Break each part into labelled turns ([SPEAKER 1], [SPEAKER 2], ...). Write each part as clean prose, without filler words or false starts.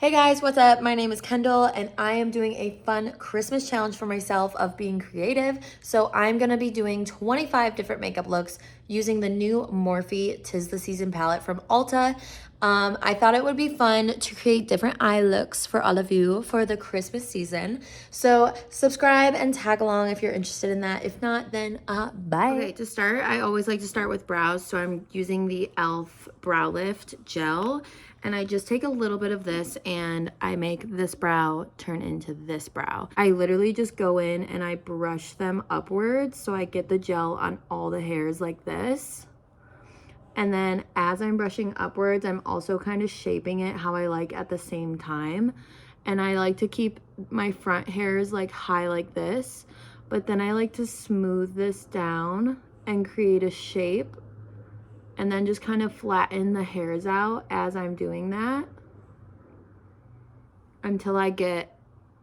[SPEAKER 1] Hey guys, what's up? My name is Kendall and I am doing a fun Christmas challenge for myself of being creative. So I'm gonna be doing 25 different makeup looks using the new Morphe 'Tis the Season palette from Ulta. I thought it would be fun to create different eye looks for all of you for the Christmas season. So subscribe and tag along if you're interested in that. If not, then bye. Okay, to start, I always like to start with brows. So I'm using the e.l.f. Brow Lift Gel. And I just take a little bit of this and I make this brow turn into this brow. I literally just go in and I brush them upwards so I get the gel on all the hairs like this. And then as I'm brushing upwards, I'm also kind of shaping it how I like at the same time. And I like to keep my front hairs like high like this, but then I like to smooth this down and create a shape and then just kind of flatten the hairs out as I'm doing that until I get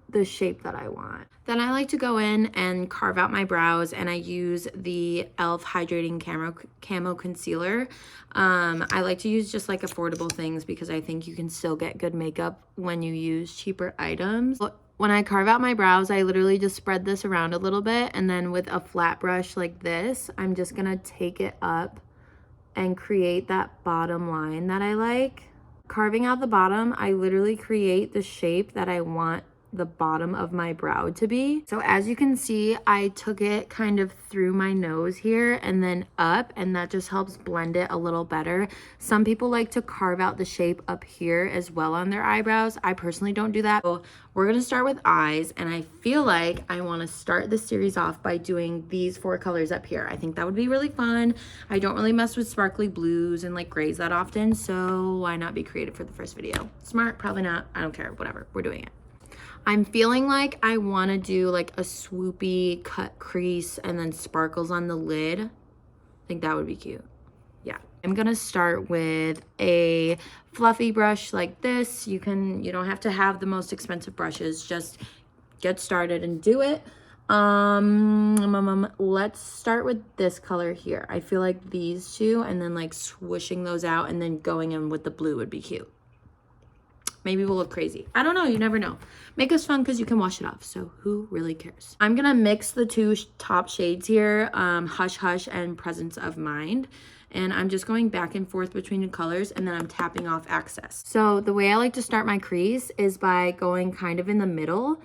[SPEAKER 1] the shape that I want. Then I like to go in and carve out my brows, and I use the e.l.f. Hydrating Camo Concealer. I like to use just like affordable things because I think you can still get good makeup when you use cheaper items. When I carve out my brows, I literally just spread this around a little bit, and then with a flat brush like this, I'm just gonna take it up and create that bottom line that I like. Carving out the bottom, I literally create the shape that I want the bottom of my brow to be. So as you can see, I took it kind of through my nose here and then up, and that just helps blend it a little better. Some people like to carve out the shape up here as well on their eyebrows. I personally don't do that. So we're gonna start with eyes, and I feel like I wanna start this series off by doing these 4 colors up here. I think that would be really fun. I don't really mess with sparkly blues and like grays that often, so why not be creative for the first video? Smart, probably not, I don't care, whatever, we're doing it. I'm feeling like I want to do like a swoopy cut crease and then sparkles on the lid. I think that would be cute. Yeah. I'm going to start with a fluffy brush like this. You don't have to have the most expensive brushes. Just get started and do it. Let's start with this color here. I feel like these two and then like swooshing those out and then going in with the blue would be cute. Maybe we'll look crazy. I don't know. You never know. Make us fun because you can wash it off. So who really cares? I'm going to mix the 2 top shades here, Hush Hush and Presence of Mind. And I'm just going back and forth between the colors, and then I'm tapping off excess. So the way I like to start my crease is by going kind of in the middle.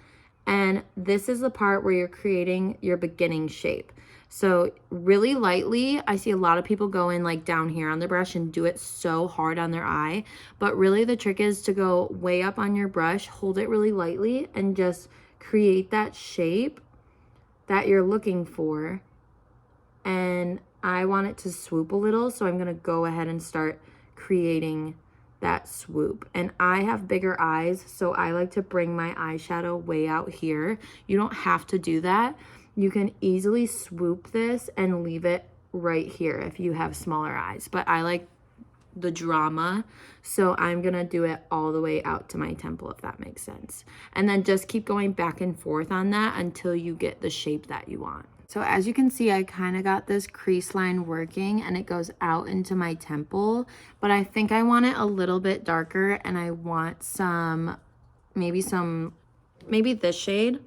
[SPEAKER 1] And this is the part where you're creating your beginning shape. So really lightly, I see a lot of people go in like down here on the brush and do it so hard on their eye. But really the trick is to go way up on your brush, hold it really lightly, and just create that shape that you're looking for. And I want it to swoop a little, so I'm gonna go ahead and start creating that swoop. And I have bigger eyes, so I like to bring my eyeshadow way out here. You don't have to do that. You can easily swoop this and leave it right here if you have smaller eyes. But I like the drama, so I'm gonna do it all the way out to my temple, if that makes sense. And then just keep going back and forth on that until you get the shape that you want. So as you can see, I kind of got this crease line working and it goes out into my temple, but I think I want it a little bit darker, and I want maybe this shade.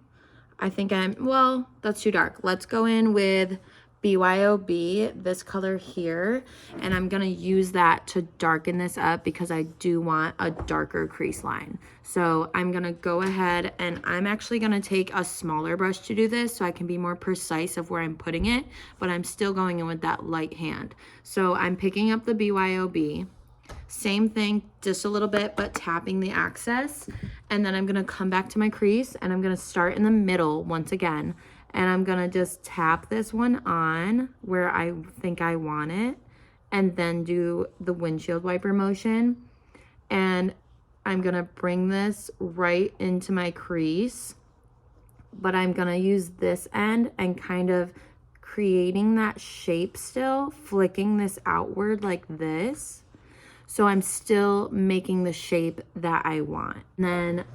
[SPEAKER 1] I think well, that's too dark. Let's go in with BYOB, this color here, and I'm gonna use that to darken this up because I do want a darker crease line. So I'm gonna go ahead, and I'm actually gonna take a smaller brush to do this so I can be more precise of where I'm putting it, but I'm still going in with that light hand. So I'm picking up the BYOB. Same thing, just a little bit, but tapping the access. And then I'm gonna come back to my crease, and I'm gonna start in the middle once again. And I'm gonna just tap this one on where I think I want it, and then do the windshield wiper motion. And I'm gonna bring this right into my crease, but I'm gonna use this end and kind of creating that shape still, flicking this outward like this. So I'm still making the shape that I want. And then,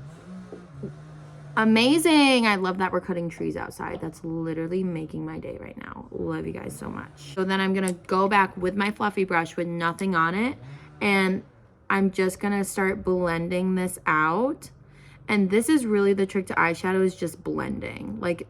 [SPEAKER 1] amazing. I love that we're cutting trees outside. That's literally making my day right now. Love you guys so much. So then I'm gonna go back with my fluffy brush with nothing on it, and I'm just gonna start blending this out. And this is really the trick to eyeshadow, is just blending. Like,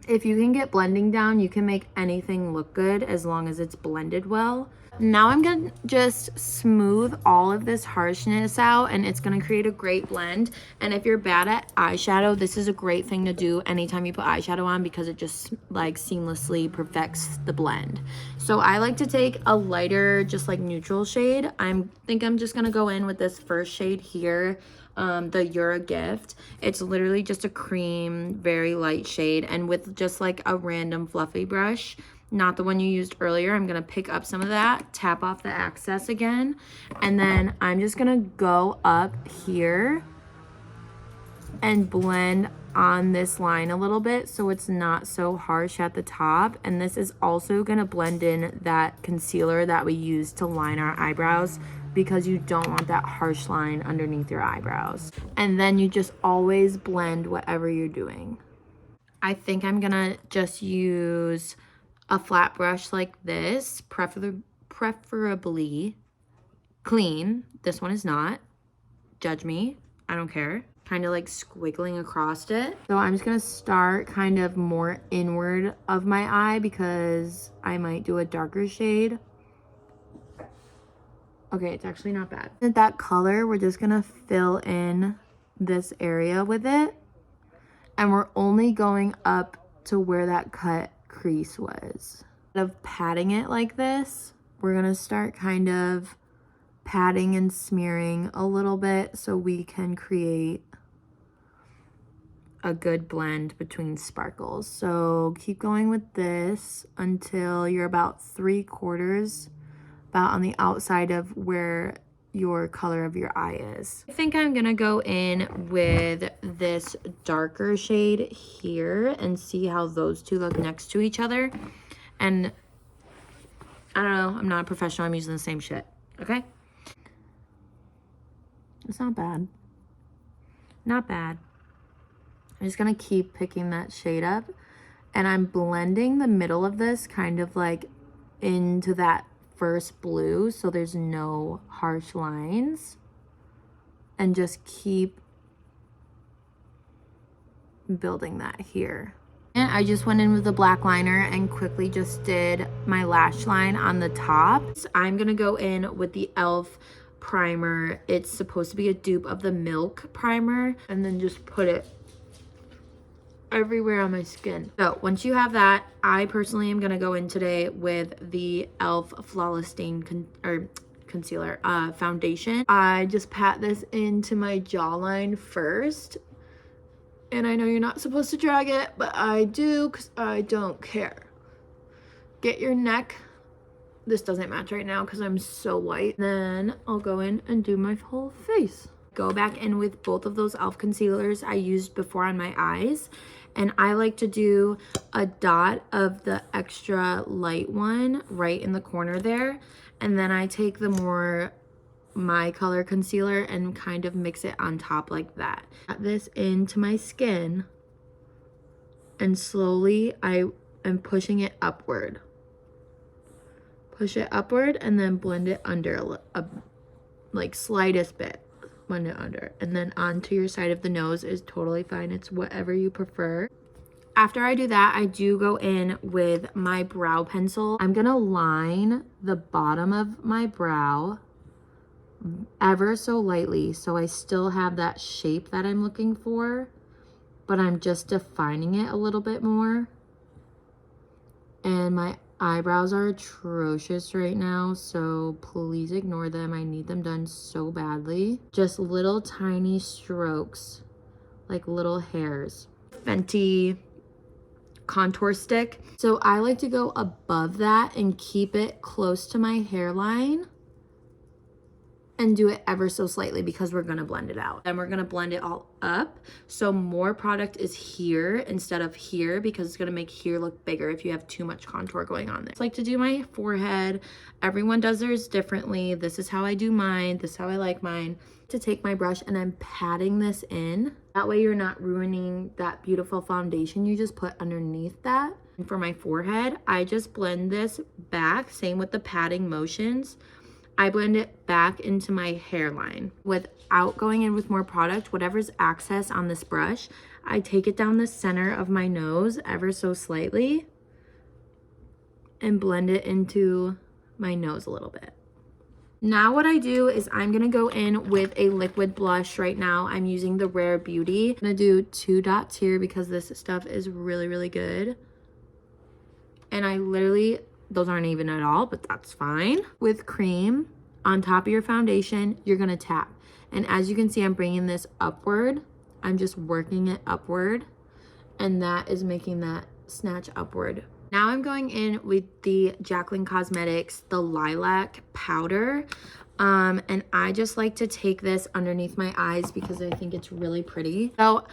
[SPEAKER 1] if you can get blending down, you can make anything look good as long as it's blended well. Now I'm gonna just smooth all of this harshness out, and it's gonna create a great blend. And if you're bad at eyeshadow, this is a great thing to do anytime you put eyeshadow on, because it just like seamlessly perfects the blend. So I like to take a lighter, just like neutral shade. I think I'm just gonna go in with this first shade here, the You're a Gift. It's literally just a cream, very light shade, and with just like a random fluffy brush, not the one you used earlier, I'm gonna pick up some of that, tap off the excess again, and then I'm just gonna go up here and blend on this line a little bit so it's not so harsh at the top. And this is also gonna blend in that concealer that we use to line our eyebrows, because you don't want that harsh line underneath your eyebrows. And then you just always blend whatever you're doing. I think I'm gonna just use a flat brush like this, preferably clean. This one is not. Judge me, I don't care. Kind of like squiggling across it. So I'm just gonna start kind of more inward of my eye, because I might do a darker shade. Okay, it's actually not bad. That color, we're just gonna fill in this area with it. And we're only going up to where that cut crease was. Instead of patting it like this, we're gonna start kind of patting and smearing a little bit so we can create a good blend between sparkles. So keep going with this until you're about 3/4, about on the outside of where your color of your eye is. I think I'm gonna go in with this darker shade here and see how those two look next to each other. And I don't know, I'm not a professional, I'm using the same shit, okay? It's not bad. Not bad. I'm just gonna keep picking that shade up, and I'm blending the middle of this kind of like into that first blue, so there's no harsh lines, and just keep building that here. And I just went in with the black liner and quickly just did my lash line on the top. So I'm gonna go in with the e.l.f. primer. It's supposed to be a dupe of the Milk primer, and then just put it everywhere on my skin. So once you have that, I personally am gonna go in today with the e.l.f. Flawless Stain Concealer foundation. I just pat this into my jawline first, and I know you're not supposed to drag it, but I do, because I don't care. Get your neck. This doesn't match right now because I'm so white. Then I'll go in and do my whole face. Go back in with both of those e.l.f. concealers I used before on my eyes. And I like to do a dot of the extra light one right in the corner there. And then I take the more my color concealer and kind of mix it on top like that. Add this into my skin, and slowly I am pushing it upward. Push it upward and then blend it under like slightest bit. Blend it under, and then onto your side of the nose is totally fine. It's whatever you prefer. After I do that, I do go in with my brow pencil. I'm gonna line the bottom of my brow ever so lightly, so I still have that shape that I'm looking for, but I'm just defining it a little bit more. And my eyebrows are atrocious right now, so please ignore them. I need them done so badly. Just little tiny strokes, like little hairs. Fenty contour stick. So I like to go above that and keep it close to my hairline, and do it ever so slightly because we're gonna blend it out. And we're gonna blend it all up. So more product is here instead of here, because it's gonna make here look bigger if you have too much contour going on there. I like to do my forehead. Everyone does theirs differently. This is how I do mine. This is how I like mine. To take my brush and I'm patting this in. That way you're not ruining that beautiful foundation you just put underneath that. And for my forehead, I just blend this back, same with the patting motions. I blend it back into my hairline without going in with more product. Whatever's excess on this brush, I take it down the center of my nose ever so slightly and blend it into my nose a little bit. Now what I do is I'm gonna go in with a liquid blush. Right now I'm using the Rare Beauty. I'm gonna do 2 dots here because this stuff is really, really good. And I literally, those aren't even at all, but that's fine. With cream on top of your foundation, you're gonna tap. And as you can see, I'm bringing this upward. I'm just working it upward. And that is making that snatch upward. Now I'm going in with the Jaclyn Cosmetics, the Lilac Powder. And I just like to take this underneath my eyes because I think it's really pretty. So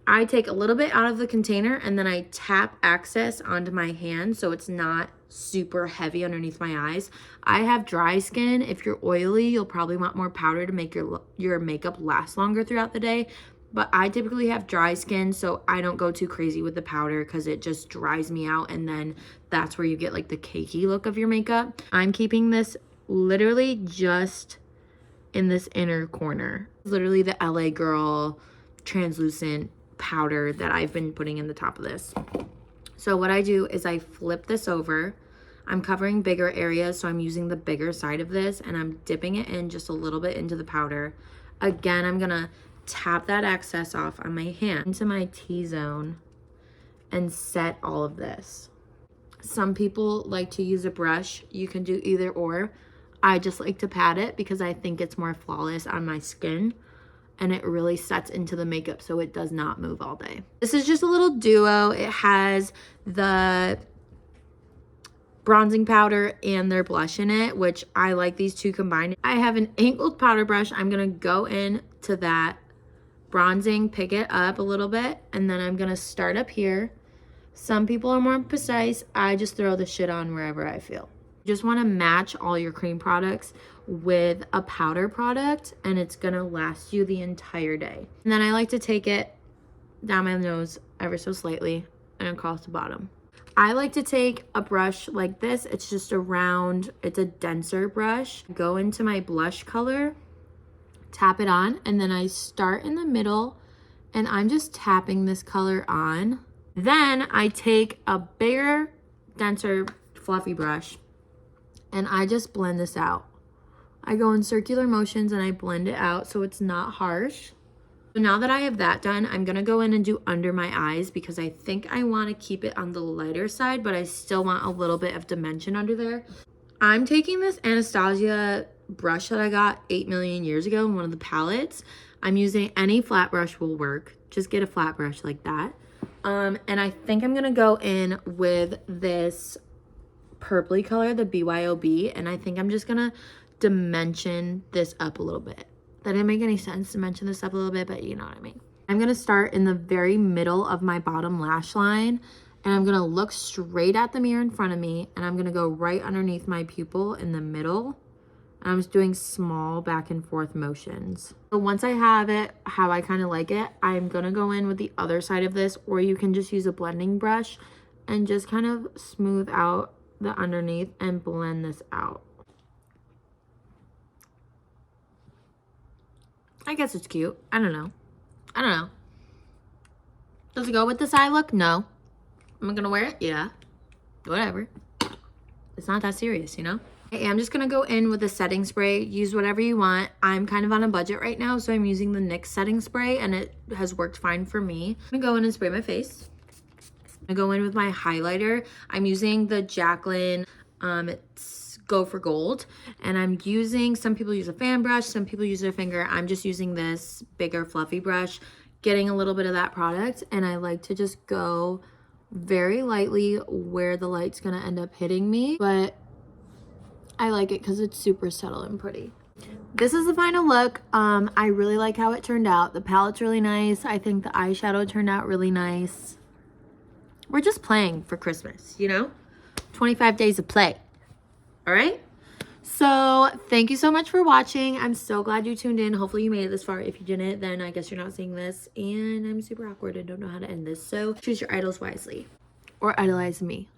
[SPEAKER 1] I take a little bit out of the container and then I tap excess onto my hand so it's not super heavy underneath my eyes. I have dry skin. If you're oily, you'll probably want more powder to make your makeup last longer throughout the day. But I typically have dry skin, so I don't go too crazy with the powder because it just dries me out, and then that's where you get like the cakey look of your makeup. I'm keeping this literally just in this inner corner. Literally the LA Girl translucent powder that I've been putting in the top of this. So what I do is I flip this over. I'm covering bigger areas, so I'm using the bigger side of this, and I'm dipping it in just a little bit into the powder. Again, I'm gonna tap that excess off on my hand into my T-zone and set all of this. Some people like to use a brush. You can do either or. I just like to pat it because I think it's more flawless on my skin and it really sets into the makeup so it does not move all day. This is just a little duo. It has the bronzing powder and their blush in it, which I like these two combined. I have an angled powder brush. I'm gonna go in to that bronzing, pick it up a little bit, and then I'm gonna start up here. Some people are more precise. I just throw the shit on wherever I feel. You just want to match all your cream products with a powder product, and it's gonna last you the entire day. And then I like to take it down my nose ever so slightly and across the bottom. I like to take a brush like this. It's just a round, it's a denser brush. Go into my blush color, tap it on, and then I start in the middle and I'm just tapping this color on. Then I take a bigger, denser, fluffy brush and I just blend this out. I go in circular motions and I blend it out so it's not harsh. So now that I have that done, I'm gonna go in and do under my eyes because I think I wanna keep it on the lighter side, but I still want a little bit of dimension under there. I'm taking this Anastasia brush that I got 8 million years ago in one of the palettes. I'm using any flat brush will work. Just get a flat brush like that. And I think I'm gonna go in with this purpley color, the BYOB, and I think I'm just gonna dimension this up a little bit. That didn't make any sense to mention this up a little bit, but you know what I mean. I'm gonna start in the very middle of my bottom lash line, and I'm gonna look straight at the mirror in front of me, and I'm gonna go right underneath my pupil in the middle. And I'm just doing small back and forth motions. So once I have it how I kind of like it, I'm gonna go in with the other side of this, or you can just use a blending brush and just kind of smooth out the underneath and blend this out. I guess it's cute. I don't know. Does it go with this eye look? No. Am I gonna wear it? Yeah. Whatever. It's not that serious, you know? I'm just gonna go in with a setting spray. Use whatever you want. I'm kind of on a budget right now, so I'm using the NYX setting spray, and it has worked fine for me. I'm gonna go in and spray my face. I'm gonna go in with my highlighter. I'm using the Jaclyn, it's Go for Gold, and I'm using, some people use a fan brush, some people use their finger. I'm just using this bigger fluffy brush, getting a little bit of that product, and I like to just go very lightly where the light's gonna end up hitting me, but I like it because it's super subtle and pretty. This is the final look. I really like how it turned out. The palette's really nice. I think the eyeshadow turned out really nice. We're just playing for Christmas, you know? 25 days of play. All right? So thank you so much for watching. I'm so glad you tuned in. Hopefully you made it this far. If you didn't, then I guess you're not seeing this. And I'm super awkward and don't know how to end this. So choose your idols wisely. Or idolize me.